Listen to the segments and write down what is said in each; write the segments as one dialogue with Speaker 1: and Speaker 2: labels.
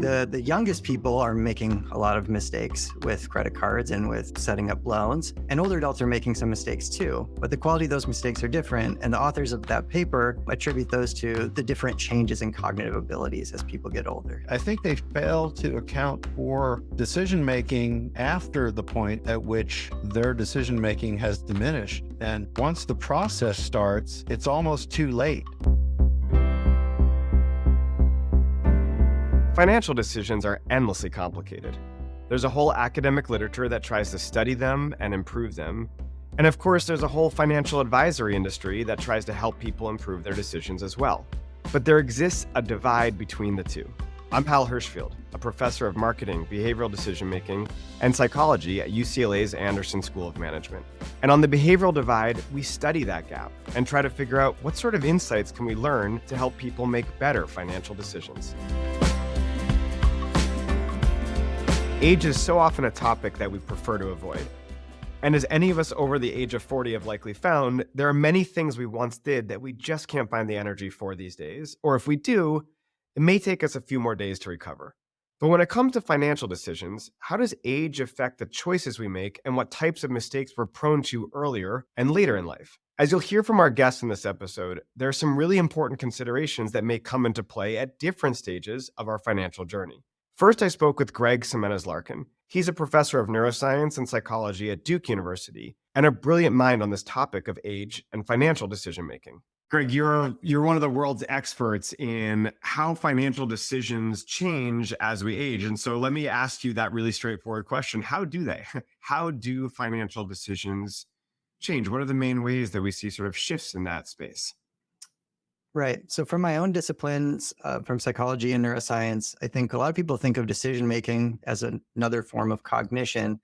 Speaker 1: The youngest people are making a lot of mistakes with credit cards and with setting up loans, and older adults are making some mistakes too. But the quality of those mistakes are different, and the authors of that paper attribute those to the different changes in cognitive abilities as people get older.
Speaker 2: I think they fail to account for decision-making after the point at which their decision-making has diminished. And once the process starts, it's almost too late.
Speaker 3: Financial decisions are endlessly complicated. There's a whole academic literature that tries to study them and improve them. And of course, there's a whole financial advisory industry that tries to help people improve their decisions as well. But there exists a divide between the two. I'm Hal Hirschfield, a professor of marketing, behavioral decision-making, and psychology at UCLA's Anderson School of Management. And on the Behavioral Divide, we study that gap and try to figure out what sort of insights can we learn to help people make better financial decisions. Age is so often a topic that we prefer to avoid. And as any of us over the age of 40 have likely found, there are many things we once did that we just can't find the energy for these days. Or if we do, it may take us a few more days to recover. But when it comes to financial decisions, how does age affect the choices we make and what types of mistakes we're prone to earlier and later in life? As you'll hear from our guests in this episode, there are some really important considerations that may come into play at different stages of our financial journey. First, I spoke with Greg Semenez-Larkin. He's a professor of neuroscience and psychology at Duke University and a brilliant mind on this topic of age and financial decision-making. Greg, you're one of the world's experts in how financial decisions change as we age. And so let me ask you that really straightforward question. How do they? How do financial decisions change? What are the main ways that we see sort of shifts in that space?
Speaker 1: Right. So from my own disciplines, from psychology and neuroscience, I think a lot of people think of decision-making as another form of cognition.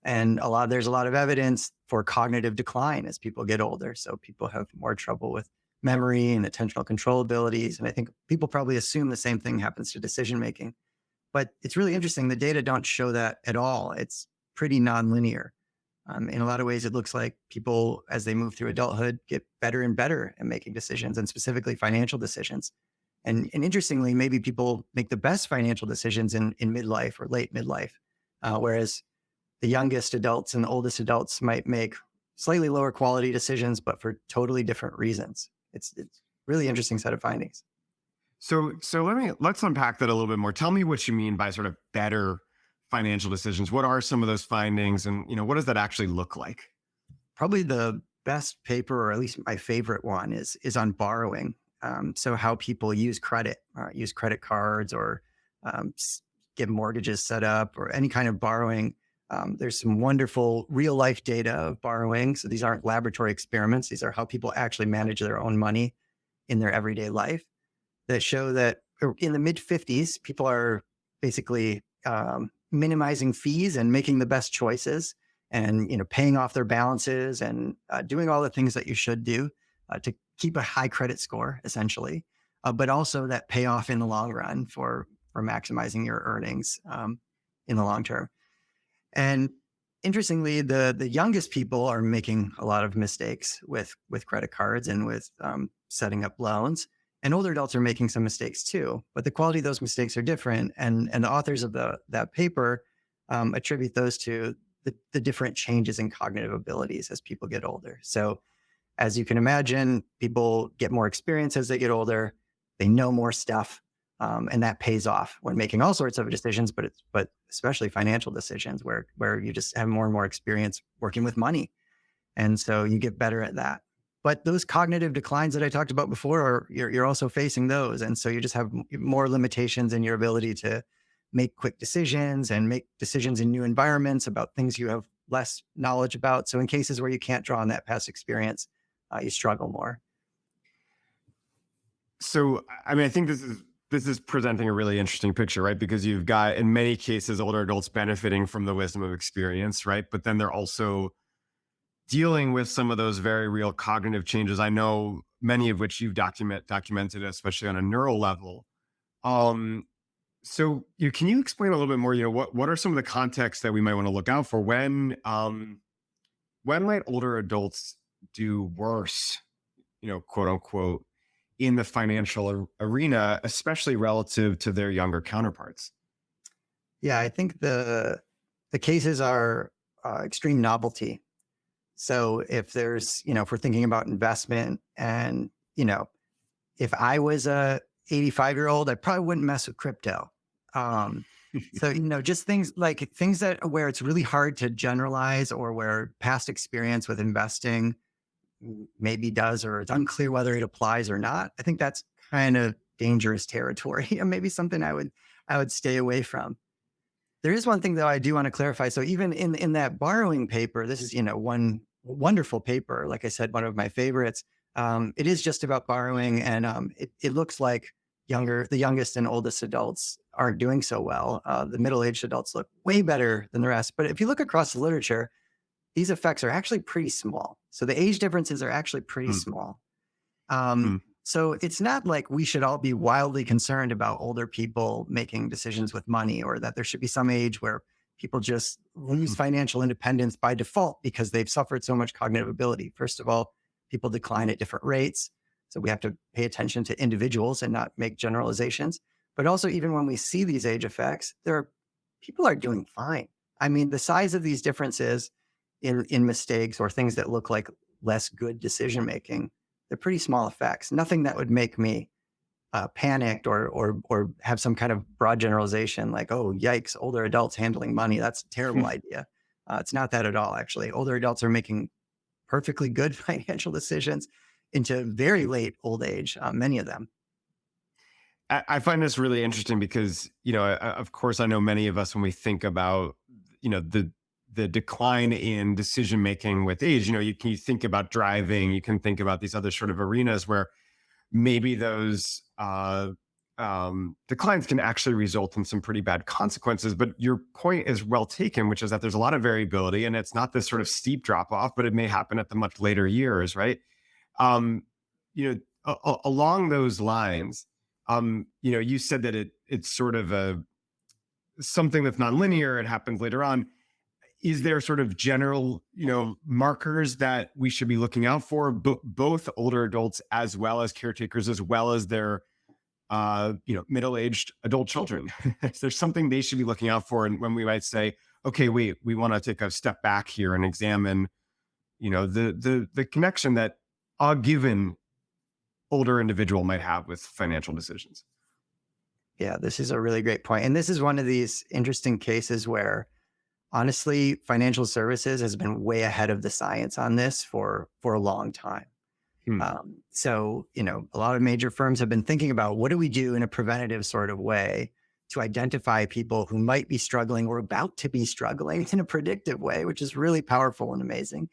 Speaker 1: And there's a lot of evidence for cognitive decline as people get older. So people have more trouble with memory and attentional control abilities. And I think people probably assume the same thing happens to decision-making. But it's really interesting. The data don't show that at all. It's pretty nonlinear. In a lot of ways, it looks like people, as they move through adulthood, get better and better at making decisions, and specifically financial decisions. And interestingly, maybe people make the best financial decisions in midlife or late midlife, whereas the youngest adults and the oldest adults might make slightly lower quality decisions, but for totally different reasons. It's really interesting set of findings.
Speaker 3: So let's unpack that a little bit more. Tell me what you mean by sort of better financial decisions. What are some of those findings, and what does that actually look like?
Speaker 1: Probably the best paper, or at least my favorite one, is on borrowing. So how people use credit cards, or get mortgages set up, or any kind of borrowing. There's some wonderful real life data of borrowing. So these aren't laboratory experiments. These are how people actually manage their own money in their everyday life, that show that in the mid 50s, people are basically minimizing fees and making the best choices, and paying off their balances, and doing all the things that you should do to keep a high credit score, essentially, but also that pay off in the long run for maximizing your earnings in the long term. And interestingly, the youngest people are making a lot of mistakes with credit cards and with setting up loans. And older adults are making some mistakes too, but the quality of those mistakes are different. And the authors of that paper attribute those to the different changes in cognitive abilities as people get older. So as you can imagine, people get more experience as they get older. They know more stuff, and that pays off when making all sorts of decisions, but especially financial decisions where you just have more and more experience working with money. And so you get better at that. But those cognitive declines that I talked about before, you're also facing those. And so you just have more limitations in your ability to make quick decisions and make decisions in new environments about things you have less knowledge about. So in cases where you can't draw on that past experience, you struggle more.
Speaker 3: So, I think this is presenting a really interesting picture, right? Because you've got, in many cases, older adults benefiting from the wisdom of experience, right? But then they're also dealing with some of those very real cognitive changes. I know many of which you've documented, especially on a neural level. So can you explain a little bit more, what are some of the contexts that we might want to look out for when might older adults do worse, quote unquote, in the financial arena, especially relative to their younger counterparts?
Speaker 1: Yeah, I think the cases are extreme novelty. So if there's, if we're thinking about investment and, if I was a 85-year-old, I probably wouldn't mess with crypto. Um, so, just things that where it's really hard to generalize or where past experience with investing maybe does, or it's unclear whether it applies or not. I think that's kind of dangerous territory and maybe something I would stay away from. There is one thing though I do want to clarify. So even in that borrowing paper, this is one wonderful paper. Like I said, one of my favorites. It is just about borrowing, and it looks like the youngest and oldest adults aren't doing so well. The middle-aged adults look way better than the rest. But if you look across the literature, these effects are actually pretty small. So the age differences are actually pretty
Speaker 3: Mm,
Speaker 1: small.
Speaker 3: mm,
Speaker 1: So it's not like we should all be wildly concerned about older people making decisions with money, or that there should be some age where people just lose
Speaker 3: mm,
Speaker 1: financial independence by default because they've suffered so much cognitive ability. First of all, people decline at different rates. So we have to pay attention to individuals and not make generalizations. But also, even when we see these age effects, people are doing fine. I mean, the size of these differences in mistakes or things that look like less good decision making, they're pretty small effects. Nothing that would make me panicked or have some kind of broad generalization like, oh, yikes, older adults handling money. That's a terrible
Speaker 3: mm.
Speaker 1: idea. It's not that at all, actually. Older adults are making perfectly good financial decisions into very late old age, many of them.
Speaker 3: I find this really interesting because, of course, I know many of us when we think about, the decline in decision making with age. You think about driving, you can think about these other sort of arenas where maybe those declines can actually result in some pretty bad consequences. But your point is well taken, which is that there's a lot of variability, and it's not this sort of steep drop off, but it may happen at the much later years, right? Um, Along those lines, you said that it's sort of a something that's nonlinear. It happens later on. Is there sort of general, markers that we should be looking out for, both older adults as well as caretakers, as well as their, middle-aged adult children? Is there something they should be looking out for, and when we might say, okay, we want to take a step back here and examine, the connection that a given older individual might have with financial decisions?
Speaker 1: Yeah, this is a really great point. And this is one of these interesting cases where honestly, financial services has been way ahead of the science on this for a long time.
Speaker 3: Hmm.
Speaker 1: So, a lot of major firms have been thinking about what do we do in a preventative sort of way to identify people who might be struggling or about to be struggling in a predictive way, which is really powerful and amazing,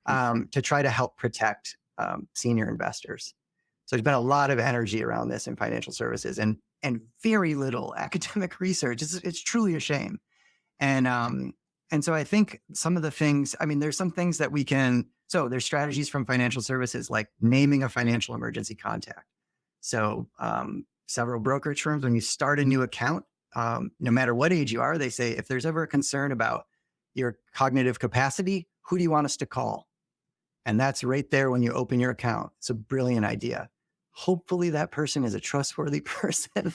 Speaker 1: to try to help protect senior investors. So there's been a lot of energy around this in financial services, and very little academic research. It's truly a shame. And so I think some of the things, I mean, there's some things that we can, so there's strategies from financial services like naming a financial emergency contact. So several brokerage firms, when you start a new account, no matter what age you are, they say, if there's ever a concern about your cognitive capacity, who do you want us to call? And that's right there when you open your account. It's a brilliant idea. Hopefully that person is a trustworthy person.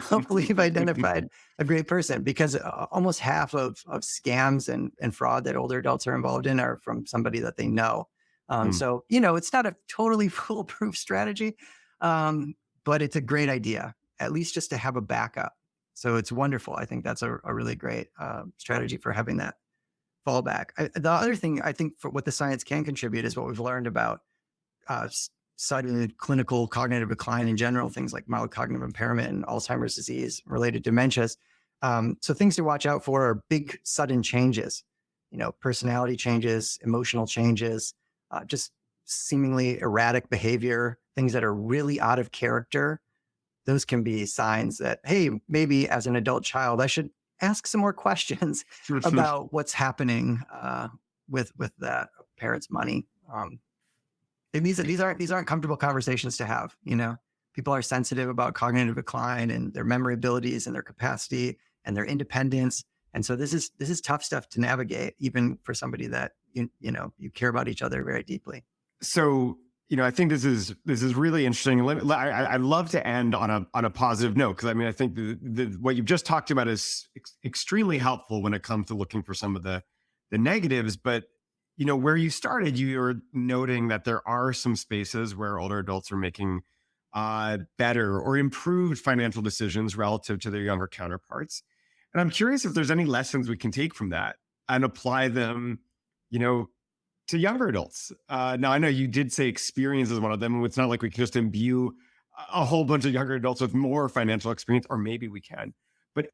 Speaker 1: Hopefully you've identified a great person, because almost half of scams and fraud that older adults are involved in are from somebody that they know.
Speaker 3: Hmm.
Speaker 1: So, it's not a totally foolproof strategy, but it's a great idea, at least just to have a backup. So it's wonderful. I think that's a really great strategy for having that fallback. The other thing I think for what the science can contribute is what we've learned about uh, sudden clinical cognitive decline in general, things like mild cognitive impairment and Alzheimer's disease related dementias. So things to watch out for are big sudden changes, personality changes, emotional changes, just seemingly erratic behavior, things that are really out of character. Those can be signs that, hey, maybe as an adult child, I should ask some more questions about what's happening with that parent's money. And these aren't comfortable conversations to have. People are sensitive about cognitive decline and their memory abilities and their capacity and their independence. And so this is tough stuff to navigate, even for somebody that you care about each other very deeply.
Speaker 3: So, I think this is really interesting. I'd love to end on a positive note, because I mean, I think what you've just talked about is extremely helpful when it comes to looking for some of the negatives. But where you started, you were noting that there are some spaces where older adults are making better or improved financial decisions relative to their younger counterparts. And I'm curious if there's any lessons we can take from that and apply them, you know, to younger adults. Now, I know you did say experience is one of them. It's not like we can just imbue a whole bunch of younger adults with more financial experience, or maybe we can. But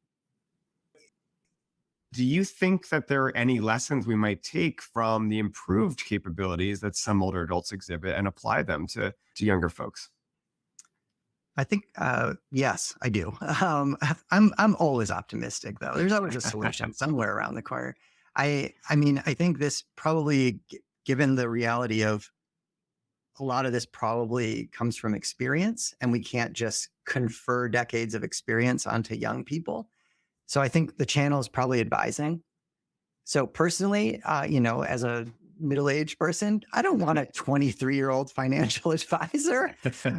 Speaker 3: do you think that there are any lessons we might take from the improved capabilities that some older adults exhibit and apply them to younger folks?
Speaker 1: I think, yes, I do. I'm always optimistic, though. There's always a solution somewhere around the corner. I mean, I think this probably, given the reality of a lot of this probably comes from experience, and we can't just confer decades of experience onto young people. So I think the channel is probably advising. So personally, as a middle-aged person, I don't want a 23-year-old financial advisor.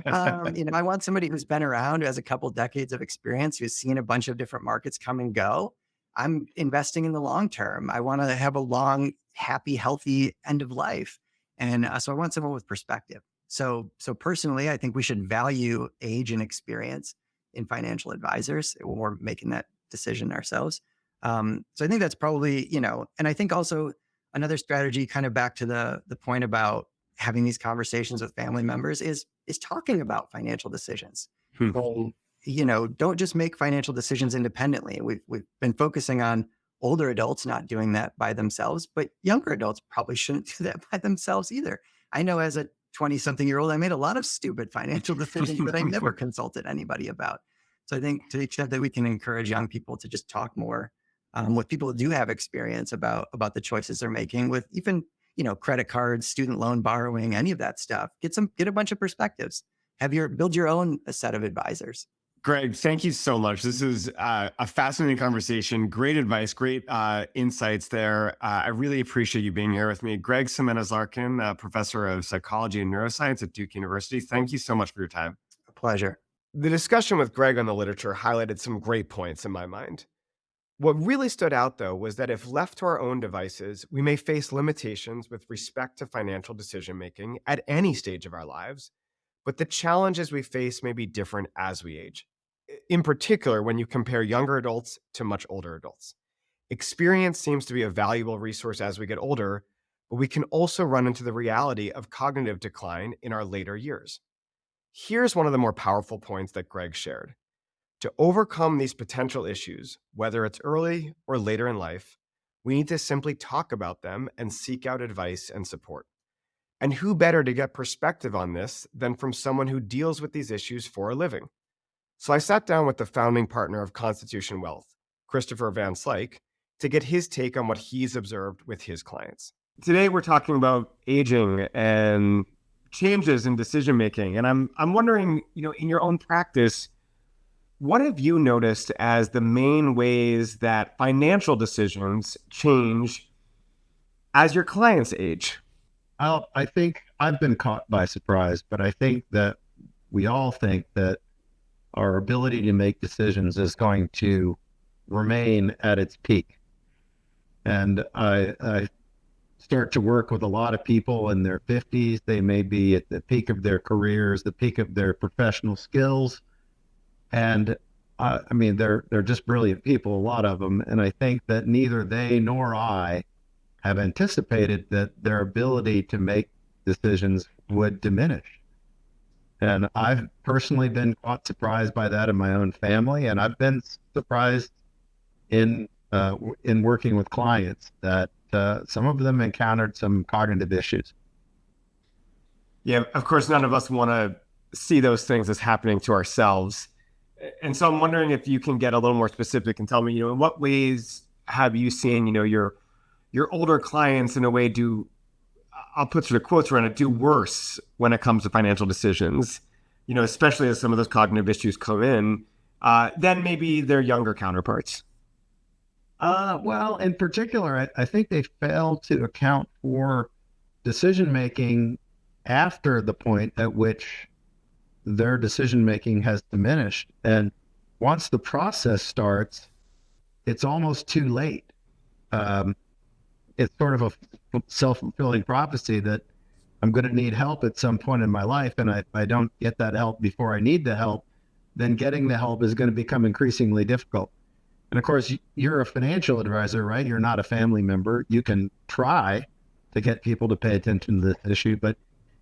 Speaker 1: I want somebody who's been around, who has a couple decades of experience, who's seen a bunch of different markets come and go. I'm investing in the long term. I want to have a long, happy, healthy end of life. And so I want someone with perspective. So personally, I think we should value age and experience in financial advisors when we're making that decision ourselves. So I think that's probably, and I think also another strategy, kind of back to the point about having these conversations with family members, is talking about financial decisions.
Speaker 3: Hmm.
Speaker 1: So, don't just make financial decisions independently. We've been focusing on older adults not doing that by themselves, but younger adults probably shouldn't do that by themselves either. I know as a 20-something-year-old, I made a lot of stupid financial decisions that I never consulted anybody about. So I think, to the extent that we can encourage young people to just talk more with people who do have experience about the choices they're making with even, credit cards, student loan borrowing, any of that stuff, get a bunch of perspectives, build your own set of advisors.
Speaker 3: Greg, thank you so much. This is a fascinating conversation. Great advice, great insights there. I really appreciate you being here with me. Greg Jimenez-Larkin, professor of psychology and neuroscience at Duke University. Thank you so much for your time.
Speaker 1: A pleasure.
Speaker 3: The discussion with Greg on the literature highlighted some great points in my mind. What really stood out, though, was that if left to our own devices, we may face limitations with respect to financial decision-making at any stage of our lives, but the challenges we face may be different as we age. In particular, when you compare younger adults to much older adults. Experience seems to be a valuable resource as we get older, but we can also run into the reality of cognitive decline in our later years. Here's one of the more powerful points that Greg shared. To overcome these potential issues, whether it's early or later in life, we need to simply talk about them and seek out advice and support. And who better to get perspective on this than from someone who deals with these issues for a living? So I sat down with the founding partner of Constitution Wealth, Christopher Van Slyke, to get his take on what he's observed with his clients. Today, we're talking about aging and changes in decision-making. And I'm wondering, in your own practice, what have you noticed as the main ways that financial decisions change as your clients age?
Speaker 2: Well, I think I've been caught by surprise, but I think that we all think that our ability to make decisions is going to remain at its peak. And I start to work with a lot of people in their 50s. They may be at the peak of their careers, the peak of their professional skills. And they're just brilliant people, a lot of them. And I think that neither they nor I have anticipated that their ability to make decisions would diminish. And I've personally been quite surprised by that in my own family. And I've been surprised in working with clients that some of them encountered some cognitive issues.
Speaker 3: Yeah, of course, none of us want to see those things as happening to ourselves. And so I'm wondering if you can get a little more specific and tell me, in what ways have you seen, your older clients in a way I'll put sort of quotes around it, do worse when it comes to financial decisions, especially as some of those cognitive issues come in, than maybe their younger counterparts?
Speaker 2: Well, in particular, I think they fail to account for decision-making after the point at which their decision making has diminished. And once the process starts, it's almost too late. Um, it's sort of a self-fulfilling prophecy that I'm going to need help at some point in my life. And if I don't get that help before I need the help, then getting the help is going to become increasingly difficult. And of course, you're a financial advisor, right? You're not a family member. You can try to get people to pay attention to this issue, but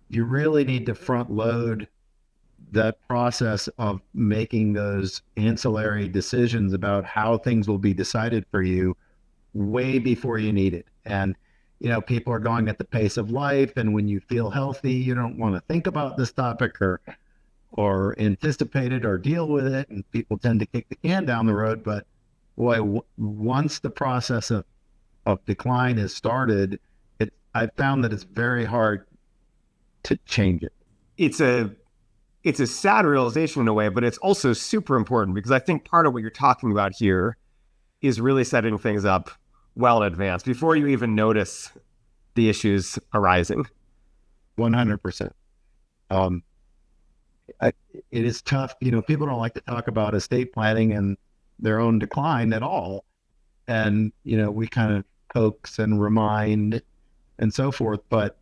Speaker 2: you really need to front load that process of making those ancillary decisions about how things will be decided for you way before you need it. And, people are going at the pace of life. And when you feel healthy, you don't want to think about this topic or anticipate it or deal with it. And people tend to kick the can down the road. But boy, once the process of decline has started, I've found that it's very hard to change it.
Speaker 3: It's a sad realization in a way, but it's also super important because I think part of what you're talking about here is really setting things up well in advance before you even notice the issues arising.
Speaker 2: 100%. It is tough. People don't like to talk about estate planning and their own decline at all. And, we kind of coax and remind and so forth, but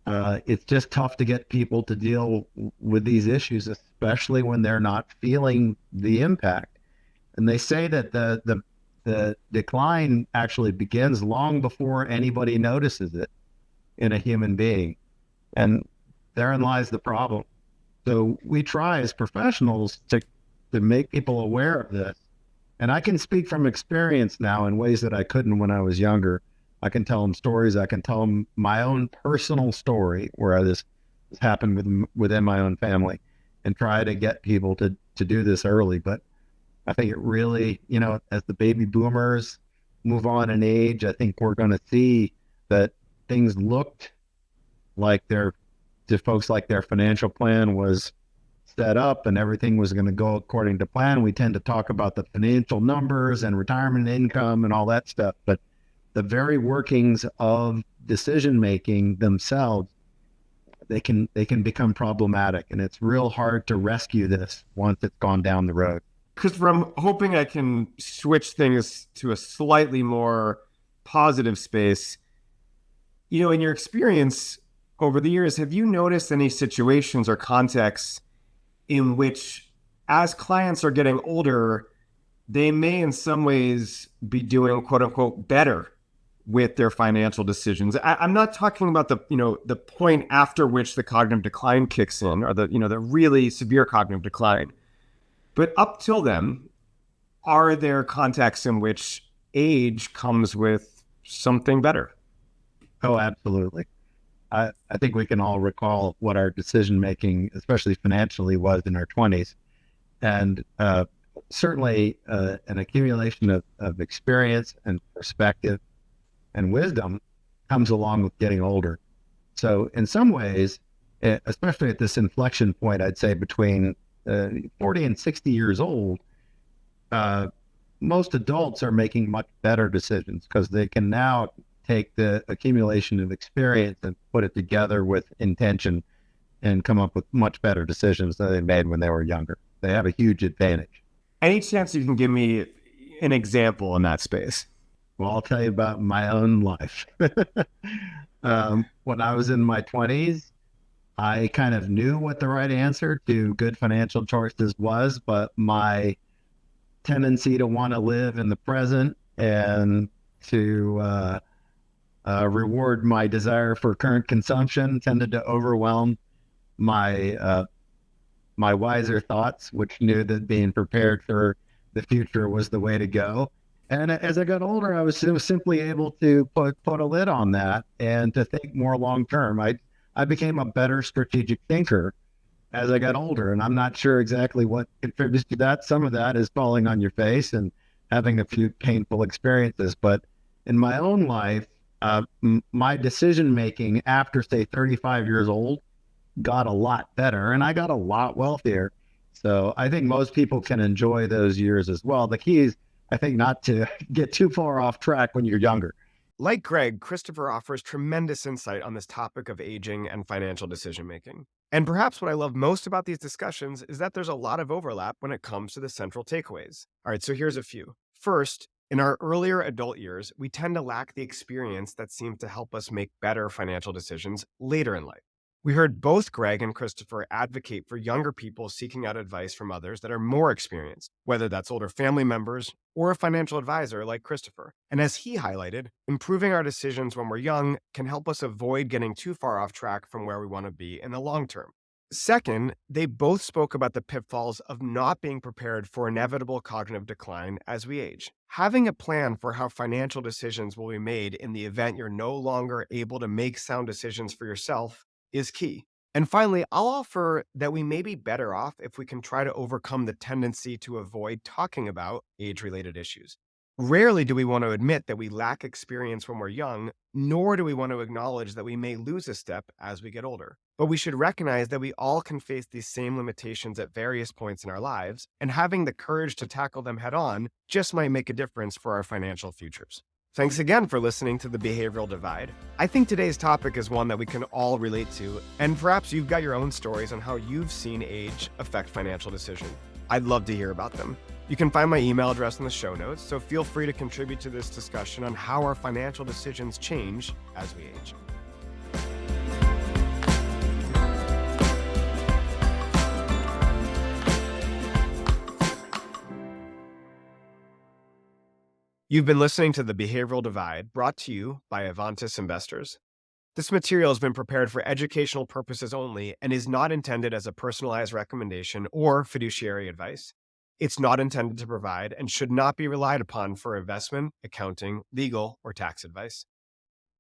Speaker 2: it's just tough to get people to deal with these issues, especially when they're not feeling the impact. And they say that the decline actually begins long before anybody notices it in a human being. And therein lies the problem. So we try as professionals to make people aware of this. And I can speak from experience now in ways that I couldn't when I was younger. I can tell them stories. I can tell them my own personal story where this happened within my own family and try to get people to do this early. But I think it really, as the baby boomers move on in age, I think we're going to see that things looked like to folks like their financial plan was set up and everything was going to go according to plan. We tend to talk about the financial numbers and retirement income and all that stuff, but the very workings of decision making themselves, they can become problematic, and it's real hard to rescue this once it's gone down the road.
Speaker 3: Christopher, I'm hoping I can switch things to a slightly more positive space. In your experience over the years, have you noticed any situations or contexts in which, as clients are getting older, they may in some ways be doing quote unquote better with their financial decisions? I'm not talking about the point after which the cognitive decline kicks in, or the really severe cognitive decline. But up till then, are there contexts in which age comes with something better?
Speaker 2: Oh, absolutely. I think we can all recall what our decision making, especially financially, was in our 20s. And certainly an accumulation of experience and perspective and wisdom comes along with getting older. So in some ways, especially at this inflection point, I'd say between 40 and 60 years old, most adults are making much better decisions because they can now take the accumulation of experience and put it together with intention and come up with much better decisions than they made when they were younger. They have a huge advantage.
Speaker 3: Any chance you can give me an example in that space?
Speaker 2: Well, I'll tell you about my own life. When I was in my 20s, I kind of knew what the right answer to good financial choices was, but my tendency to want to live in the present and to reward my desire for current consumption tended to overwhelm my my wiser thoughts, which knew that being prepared for the future was the way to go. And as I got older, I was simply able to put a lid on that and to think more long term. I became a better strategic thinker as I got older, and I'm not sure exactly what contributes to that. Some of that is falling on your face and having a few painful experiences. But in my own life, my decision making after, say, 35 years old got a lot better, and I got a lot wealthier. So I think most people can enjoy those years as well. The key is, I think, not to get too far off track when you're younger.
Speaker 3: Like Greg, Christopher offers tremendous insight on this topic of aging and financial decision making. And perhaps what I love most about these discussions is that there's a lot of overlap when it comes to the central takeaways. All right, so here's a few. First, in our earlier adult years, we tend to lack the experience that seems to help us make better financial decisions later in life. We heard both Greg and Christopher advocate for younger people seeking out advice from others that are more experienced, whether that's older family members or a financial advisor like Christopher. And as he highlighted, improving our decisions when we're young can help us avoid getting too far off track from where we want to be in the long term. Second, they both spoke about the pitfalls of not being prepared for inevitable cognitive decline as we age. Having a plan for how financial decisions will be made in the event you're no longer able to make sound decisions for yourself is key. And finally, I'll offer that we may be better off if we can try to overcome the tendency to avoid talking about age related issues. Rarely do we want to admit that we lack experience when we're young, nor do we want to acknowledge that we may lose a step as we get older. But we should recognize that we all can face these same limitations at various points in our lives, and having the courage to tackle them head on just might make a difference for our financial futures. Thanks again for listening to the Behavioral Divide. I think today's topic is one that we can all relate to, and perhaps you've got your own stories on how you've seen age affect financial decisions. I'd love to hear about them. You can find my email address in the show notes, so feel free to contribute to this discussion on how our financial decisions change as we age. You've been listening to The Behavioral Divide, brought to you by Avantis Investors. This material has been prepared for educational purposes only and is not intended as a personalized recommendation or fiduciary advice. It's not intended to provide and should not be relied upon for investment, accounting, legal, or tax advice.